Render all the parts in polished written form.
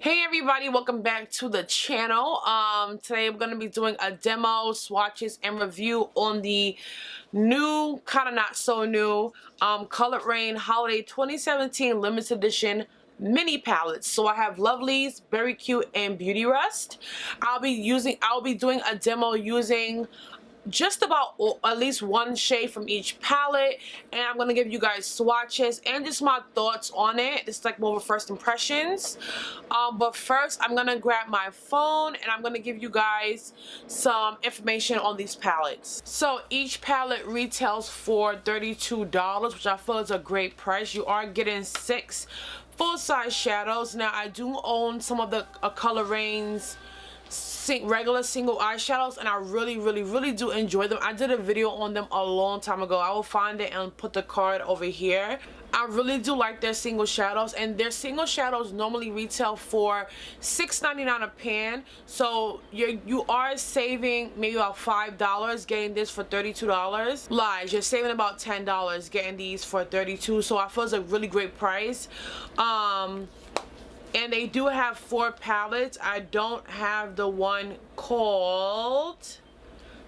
Hey everybody, welcome back to the channel. Today I'm going to be doing a demo, swatches, and review on the new, kind of not so new, Colored Raine Holiday 2017 Limited Edition mini palettes. So I have Lovelies, Very Cute, and Beauty Rust. I'll be doing a demo using just about at least one shade from each palette, and I'm gonna give you guys swatches and just my thoughts on it. It's like more of first impressions. But first I'm gonna grab my phone and I'm gonna give you guys some information on these palettes. So each palette retails for $32, which I feel is a great price. You are getting 6 full-size shadows. Now I do own some of the Colored Raine's regular single eyeshadows, and I really do enjoy them. I did a video on them a long time ago. I will find it and put the card over here. I really do like their single shadows, and their single shadows normally retail for $6.99 a pan, so you are saving maybe about $5 getting this for $32. Lies, you're saving about $10 getting these for $32, so I feel it's a really great price. And they do have 4 palettes. I don't have the one called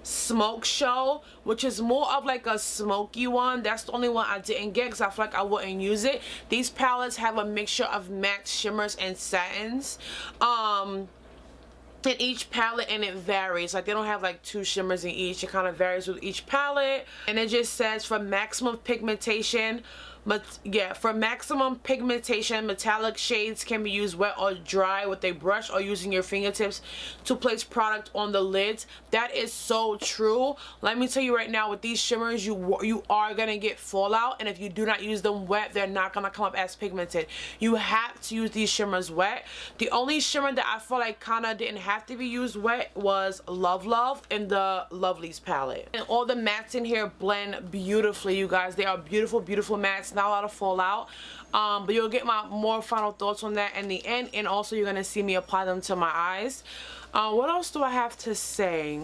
Smoke Show, which is more of like a smoky one. That's the only one I didn't get because I feel like I wouldn't use it. These palettes have a mixture of matte shimmers and satins. In each palette, and it varies. Like, they don't have like 2 shimmers in each. It kind of varies with each palette, and it just says for maximum pigmentation. For maximum pigmentation, metallic shades can be used wet or dry with a brush or using your fingertips to place product on the lids. That is so true. Let me tell you right now, with these shimmers, you are gonna get fallout, and if you do not use them wet, they're not gonna come up as pigmented. You have to use these shimmers wet. The only shimmer that I feel like kind of didn't have to be used wet was Love in the Lovelies palette. And all the mattes in here blend beautifully, you guys. They are beautiful mattes. Not a lot of fallout, but you'll get my more final thoughts on that in the end, and also you're gonna see me apply them to my eyes. What else do I have to say?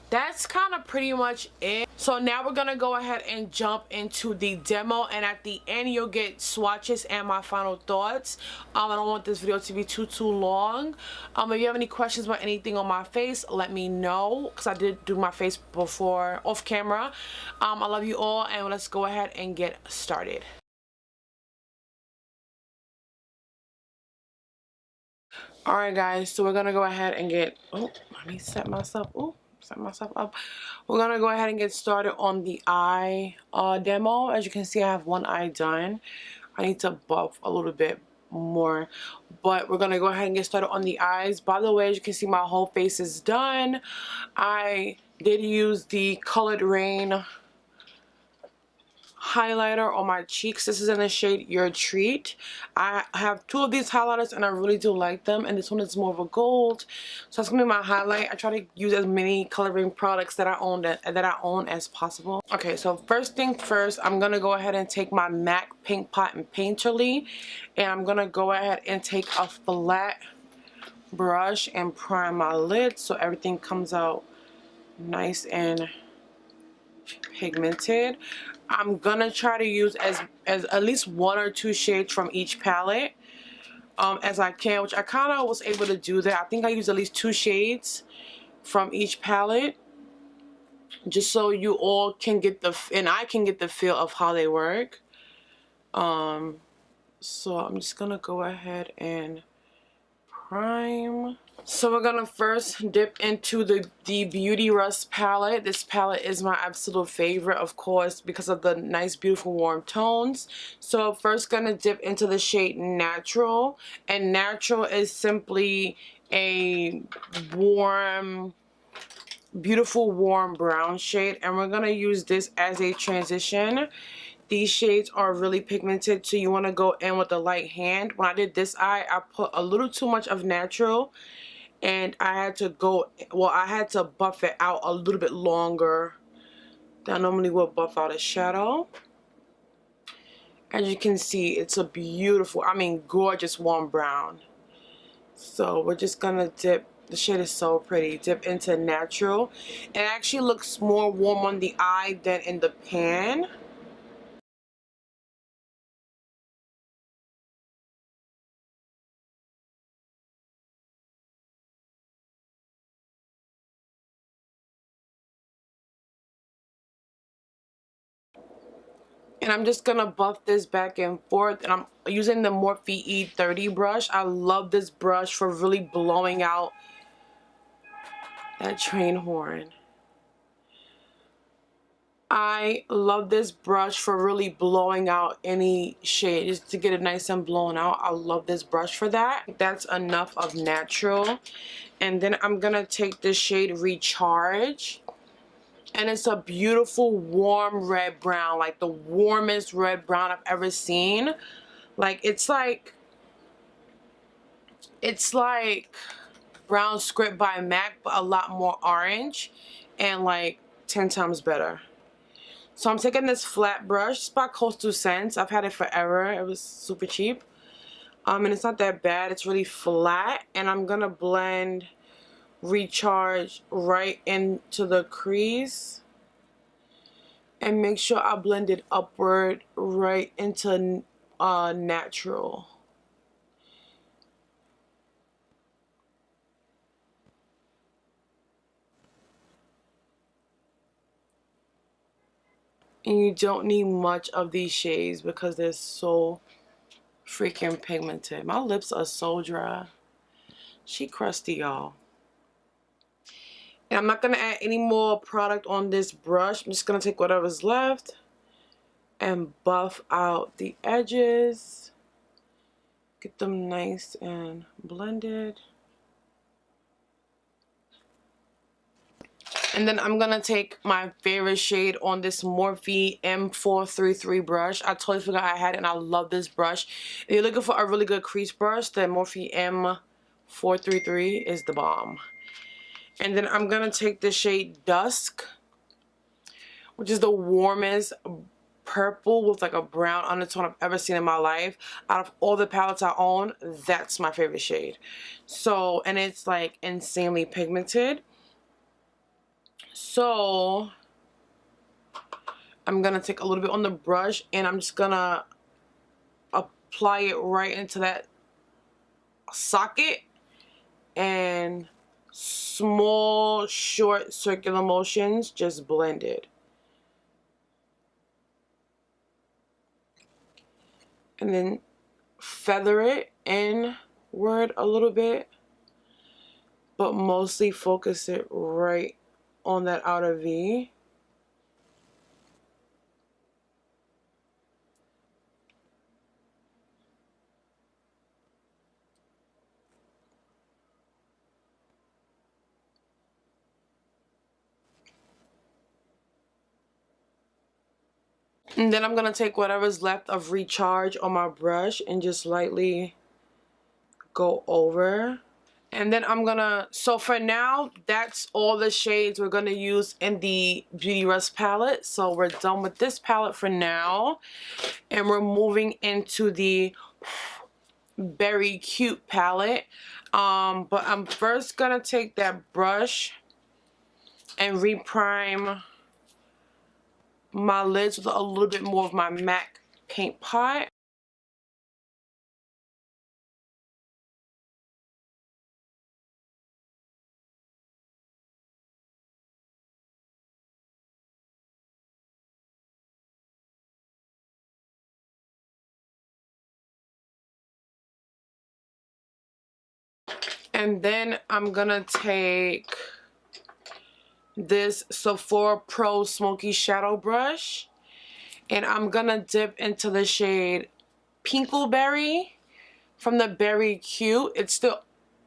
That's kind of pretty much it. So now we're gonna go ahead and jump into the demo, and at the end you'll get swatches and my final thoughts. I don't want this video to be too long. If you have any questions about anything on my face, let me know, because I did do my face before off camera. I love you all, and let's go ahead and get started. Alright guys, so we're gonna go ahead and get, let me set myself up. We're gonna go ahead and get started on the eye demo. As you can see, I have one eye done. I need to buff a little bit more, but we're gonna go ahead and get started on the eyes. By the way, as you can see, my whole face is done. I did use the Colored Raine highlighter on my cheeks. This is in the shade Your Treat. I have 2 of these highlighters and I really do like them, and this one is more of a gold, so that's gonna be my highlight. I try to use as many Colored Raine products that I own as possible. Okay, so first thing first, I'm gonna go ahead and take my MAC Pink Pot and Painterly, and I'm gonna go ahead and take a flat brush and prime my lids so everything comes out nice and pigmented. I'm gonna try to use as at least 1 or 2 shades from each palette as I can, which I kind of was able to do that. I think I used at least 2 shades from each palette, just so you all can get and I can get the feel of how they work. So I'm just gonna go ahead and prime. So we're gonna first dip into the Beauty Rust palette. This palette is my absolute favorite, of course, because of the nice, beautiful, warm tones. So first gonna dip into the shade Natural, and Natural is simply a warm, beautiful, warm brown shade, and we're gonna use this as a transition. These shades are really pigmented, so you want to go in with a light hand. When I did this eye, I put a little too much of Natural, and I had to buff it out a little bit longer than I normally would buff out a shadow. As you can see, it's a beautiful, gorgeous warm brown. So we're just gonna dip. The shade is so pretty. Dip into Natural. It actually looks more warm on the eye than in the pan. And I'm just gonna buff this back and forth, and I'm using the Morphe E30 brush. I love this brush for really blowing out that train horn. I love this brush for really blowing out any shade, just to get it nice and blown out. I love this brush for that. That's enough of natural. And then I'm gonna take this shade Recharge. And it's a beautiful warm red brown, like the warmest red brown I've ever seen. Like it's like brown script by MAC, but a lot more orange and like 10 times better. So I'm taking this flat brush. It's by Coastal Scents. I've had it forever. It was super cheap. And it's not that bad. It's really flat. And I'm gonna blend Recharge right into the crease. And make sure I blend it upward right into natural. And you don't need much of these shades because they're so freaking pigmented. My lips are so dry. She crusty, y'all. And I'm not going to add any more product on this brush. I'm just going to take whatever's left and buff out the edges. Get them nice and blended. And then I'm going to take my favorite shade on this Morphe M433 brush. I totally forgot I had it, and I love this brush. If you're looking for a really good crease brush, the Morphe M433 is the bomb. And then I'm going to take the shade Dusk, which is the warmest purple with like a brown undertone I've ever seen in my life. Out of all the palettes I own, that's my favorite shade. So, and it's like insanely pigmented. So I'm gonna take a little bit on the brush and I'm just gonna apply it right into that socket and small short circular motions, just blend it. And then feather it inward a little bit, but mostly focus it right on that outer V. And then I'm going to take whatever's left of Recharge on my brush and just lightly go over. And then I'm gonna, so for now, that's all the shades we're gonna use in the Beauty Rest palette. So we're done with this palette for now. And we're moving into the Berry Cute palette. But I'm first gonna take that brush and reprime my lids with a little bit more of my MAC paint pot. And then I'm gonna take this Sephora Pro Smoky Shadow Brush. And I'm gonna dip into the shade Pinkleberry from the Berry Cute. It's the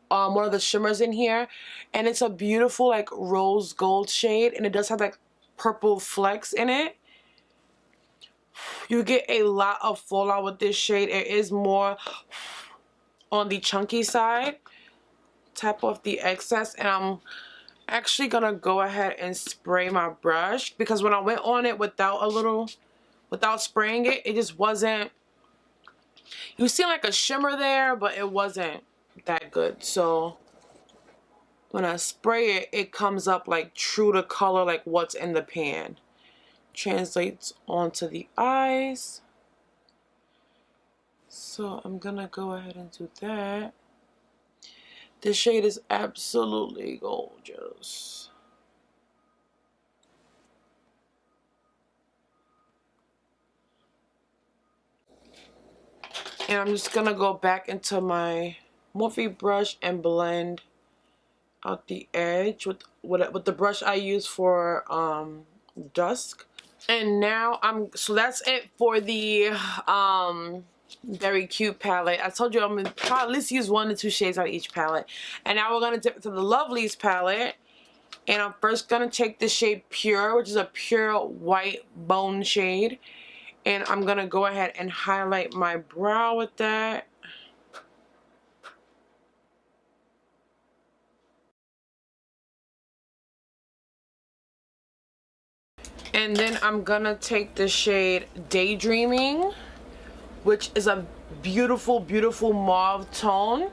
one of the shimmers in here. And it's a beautiful like rose gold shade. And it does have like purple flecks in it. You get a lot of fallout with this shade. It is more on the chunky side. Tap off the excess, and I'm actually gonna go ahead and spray my brush because when I went on it without spraying it, it just wasn't, you see like a shimmer there, but it wasn't that good. So when I spray it, it comes up like true to color, like what's in the pan. Translates onto the eyes. So I'm gonna go ahead and do that. This shade is absolutely gorgeous. And I'm just gonna go back into my Morphe brush and blend out the edge with the brush I use for dusk. And now so that's it for the Very Cute palette. I told you I'm gonna probably at least use 1 to 2 shades out of each palette. And now we're gonna dip into the Lovelies palette. And I'm first gonna take the shade Pure, which is a pure white bone shade. And I'm gonna go ahead and highlight my brow with that. And then I'm gonna take the shade Daydreaming, which is a beautiful, beautiful mauve tone.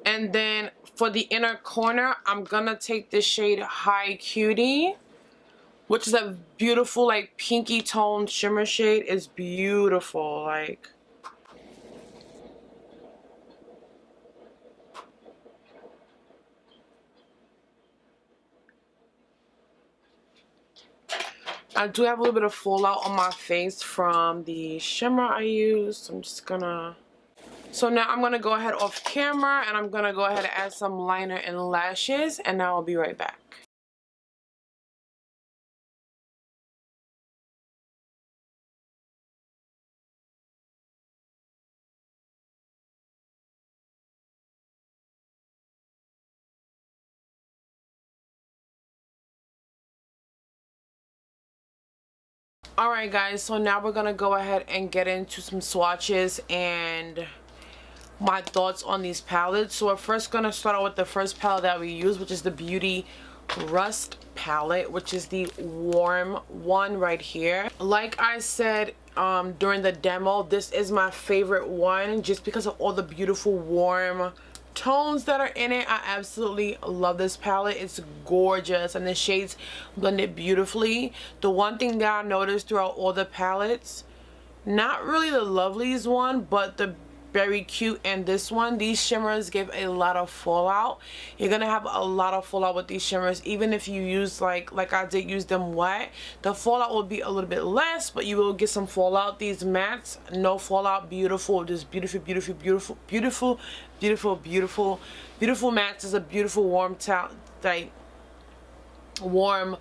And then for the inner corner, I'm gonna take the shade High Cutie, which is a beautiful, like, pinky tone shimmer shade. It's beautiful, like. I do have a little bit of fallout on my face from the shimmer I used. So I'm just gonna... So now I'm gonna go ahead off camera and I'm gonna go ahead and add some liner and lashes, and now I'll be right back. Alright guys, so now we're gonna go ahead and get into some swatches and my thoughts on these palettes. So we're first gonna start out with the first palette that we use, which is the Beauty Rust palette, which is the warm one right here. Like I said during the demo, this is my favorite one just because of all the beautiful warm tones that are in it. I absolutely love this palette. It's gorgeous and the shades blended beautifully. The one thing that I noticed throughout all the palettes, not really the Lovelies one, but the Very Cute and this one, these shimmers give a lot of fallout. You're gonna have a lot of fallout with these shimmers. Even if you use like I did use them wet, the fallout will be a little bit less, but you will get some fallout. These mattes, no fallout. Beautiful, just beautiful, beautiful, beautiful, beautiful, beautiful, beautiful, beautiful mattes. Is a beautiful warm warm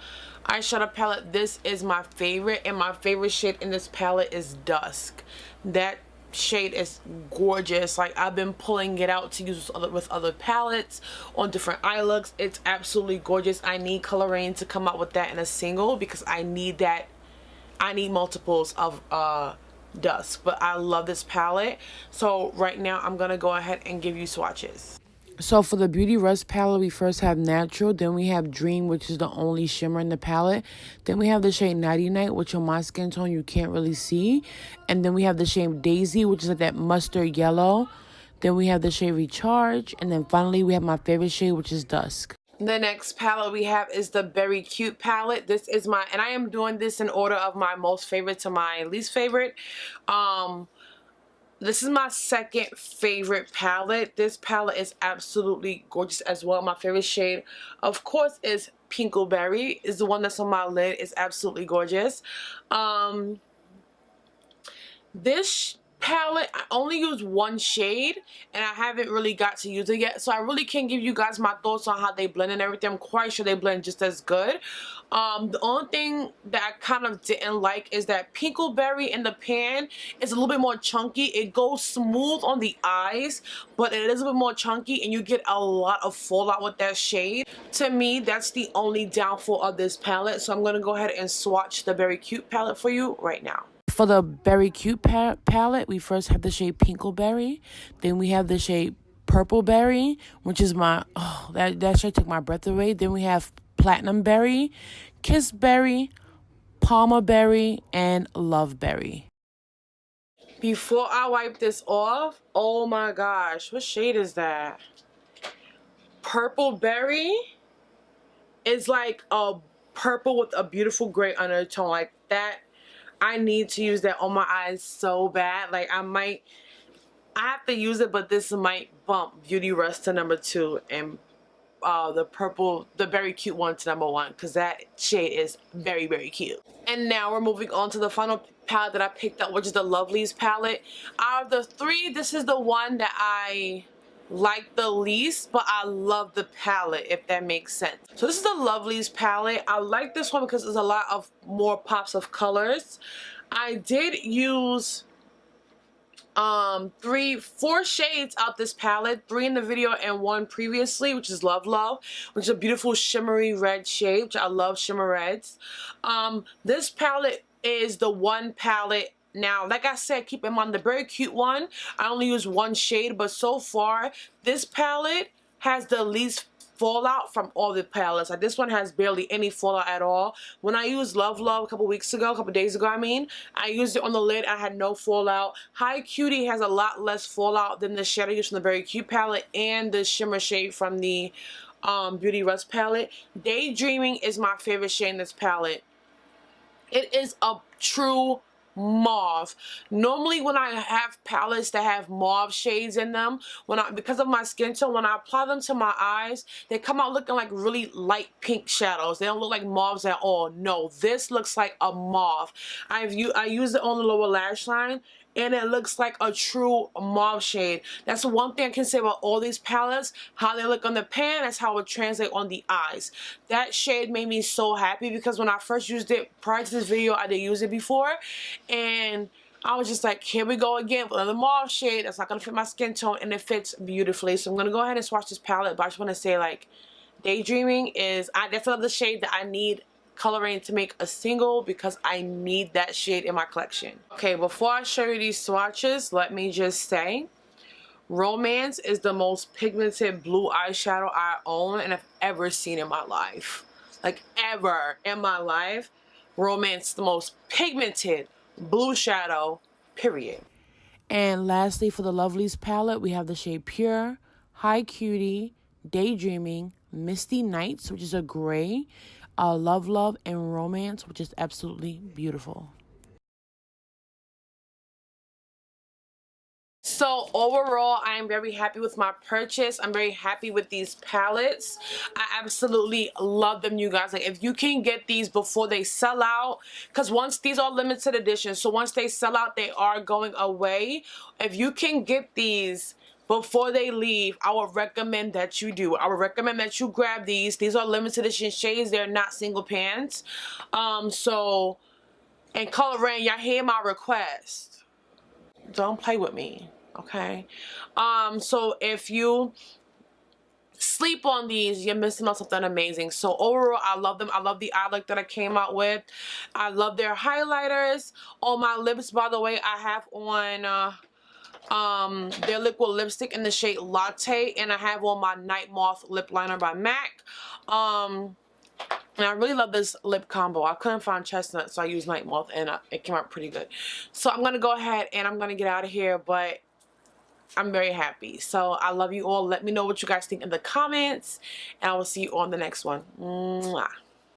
eyeshadow palette. This is my favorite, and my favorite shade in this palette is Dusk. That shade is gorgeous. Like, I've been pulling it out to use with other palettes on different eye looks. It's absolutely gorgeous. I need Raine to come out with that in a single because I need that. I need multiples of Dusk, but I love this palette. So right now I'm gonna go ahead and give you swatches. So for the Beauty Rust palette, we first have Natural, then we have Dream, which is the only shimmer in the palette. Then we have the shade Nighty Night, which on my skin tone you can't really see. And then we have the shade Daisy, which is like that mustard yellow. Then we have the shade Recharge. And then finally we have my favorite shade, which is Dusk. The next palette we have is the Very Cute palette. This is my, and I am doing this in order of my most favorite to my least favorite. This is my second favorite palette. This palette is absolutely gorgeous as well. My favorite shade, of course, is Pinkleberry. Is the one that's on my lid. It's absolutely gorgeous. This palette, I only use one shade and I haven't really got to use it yet, so I really can't give you guys my thoughts on how they blend and everything. I'm quite sure they blend just as good. The only thing that I kind of didn't like is that Pinkleberry in the pan is a little bit more chunky. It goes smooth on the eyes, but it is a bit more chunky and you get a lot of fallout with that shade. To me, that's the only downfall of this palette, so I'm going to go ahead and swatch the Very Cute palette for you right now. For the Very Cute palette, we first have the shade Pinkleberry. Then we have the shade Purple Berry, which is my, oh, that shade took my breath away. Then we have Platinum Berry, Kiss Berry, Palmer Berry, and Love Berry. Before I wipe this off, oh my gosh, what shade is that? Purple Berry is like a purple with a beautiful gray undertone, like that. I need to use that on my eyes so bad. Like I have to use it, but this might bump Beauty Rust to number 2 and the purple, the very cute one, to number 1, because that shade is very, very cute. And now we're moving on to the final palette that I picked up, which is the Lovelies palette. Out of the 3, this is the one that I like the least, but I love the palette, if that makes sense. So this is the Lovelies palette. I like this one because there's a lot of more pops of colors. I did use 4 shades out this palette, 3 in the video and 1 previously, which is Love Love, which is a beautiful shimmery red shade, which I love shimmer reds. This palette is the one palette. Now, like I said, keep in mind the very cute one, I only use 1 shade, but so far this palette has the least fallout from all the palettes. Like this one has barely any fallout at all. When I used Love Love a couple days ago, I used it on the lid. I had no fallout. Hi Cutie has a lot less fallout than the shade I used from the Very Cute palette and the shimmer shade from the Beauty Rust palette. Daydreaming is my favorite shade in this palette. It is a true mauve. Normally when I have palettes that have mauve shades in them, because of my skin tone, when I apply them to my eyes, they come out looking like really light pink shadows. They don't look like mauves at all. No, this looks like a mauve. I used it on the lower lash line, and it looks like a true mauve shade. That's one thing I can say about all these palettes. How they look on the pan, that's how it translates on the eyes. That shade made me so happy because when I first used it, prior to this video, I did use it before, and I was just like, here we go again with another mauve shade that's not going to fit my skin tone, and it fits beautifully. So I'm going to go ahead and swatch this palette, but I just want to say, like, Daydreaming is, that's another shade that I need coloring to make a single because I need that shade in my collection. Okay, before I show you these swatches, let me just say, Romance is the most pigmented blue eyeshadow I own and have ever seen in my life. Like, ever in my life. Romance is the most pigmented blue shadow, period. And lastly, for the Lovelies palette, we have the shade Pure, Hi Cutie, Daydreaming, Misty Nights, which is a gray, Love Love, and Romance, which is absolutely beautiful. So overall, I am very happy with my purchase. I'm very happy with these palettes. I absolutely love them, you guys. Like, if you can get these before they sell out, because once these are limited editions, so once they sell out, they are going away. If you can get these before they leave, I would recommend that you do. I would recommend that you grab these. These are limited edition shades. They're not single pans. And Color Raine, y'all hear my request. Don't play with me, okay? So if you sleep on these, you're missing on something amazing. So overall, I love them. I love the eye look that I came out with. I love their highlighters. On my lips, by the way, I have on their liquid lipstick in the shade Latte, and I have on my Night Moth lip liner by MAC. And I really love this lip combo. I couldn't find chestnut, so I used Night Moth, and it came out pretty good. So I'm going to go ahead and I'm going to get out of here, but I'm very happy. So I love you all. Let me know what you guys think in the comments, and I will see you on the next one. Mwah.